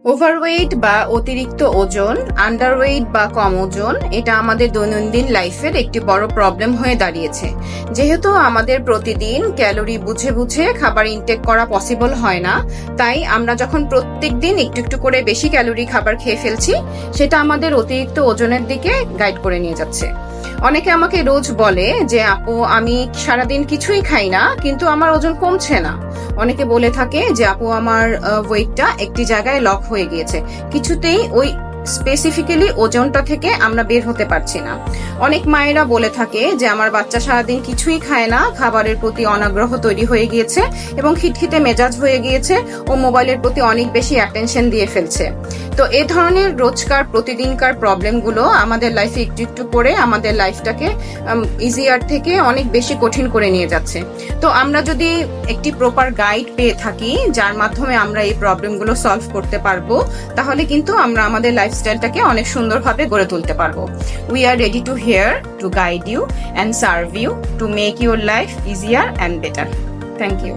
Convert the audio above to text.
Overweight বা অতিরিক্ত ওজন, আন্ডারওয়েট বা কম ওজন, এটা আমাদের দৈনন্দিন লাইফের একটি বড় প্রবলেম হয়ে দাঁড়িয়েছে। যেহেতু আমাদের প্রতিদিন ক্যালোরি বুঝে বুঝে খাবার ইনটেক করা পসিবল হয় না, তাই আমরা যখন প্রত্যেকদিন একটু একটু করে বেশি ক্যালোরি খাবার খেয়ে ফেলছি, সেটা আমাদের অতিরিক্ত ওজনের দিকে গাইড করে নিয়ে যাচ্ছে। অনেকে আমাকে রোজ বলে যে আপু, আমি সারাদিন কিছুই খাই না কিন্তু আমার ওজন কমছে না। অনেকে বলে থাকে যে আপু, আমার ওয়েটটা একটি জায়গায় লক হয়ে গিয়েছে, কিছুতেই ওই স্পেসিফিক্যালি ওজনটা থেকে আমরা বের হতে পারছি না। অনেক মায়েরা বলে থাকে যে আমার বাচ্চা সারাদিন কিছুই খায় না, খাবারের প্রতি অনাগ্রহ তৈরি হয়ে গিয়েছে এবং খিটখিটে মেজাজ হয়ে গিয়েছে ও মোবাইলের প্রতি অনেক বেশি অ্যাটেনশন দিয়ে ফেলছে। তো এ ধরনের রোজকার প্রতিদিনকার প্রবলেমগুলো আমাদের লাইফে একটু একটু করে আমাদের লাইফটাকে ইজিয়ার থেকে অনেক বেশি কঠিন করে নিয়ে যাচ্ছে। তো আমরা যদি একটি প্রপার গাইড পেয়ে থাকি যার মাধ্যমে আমরা এই প্রবলেমগুলো সলভ করতে পারবো, তাহলে কিন্তু আমরা আমাদের লাইফস্টাইলটাকে অনেক সুন্দরভাবে গড়ে তুলতে পারবো। We are ready to here to guide you and serve you to make your life easier and better. Thank you.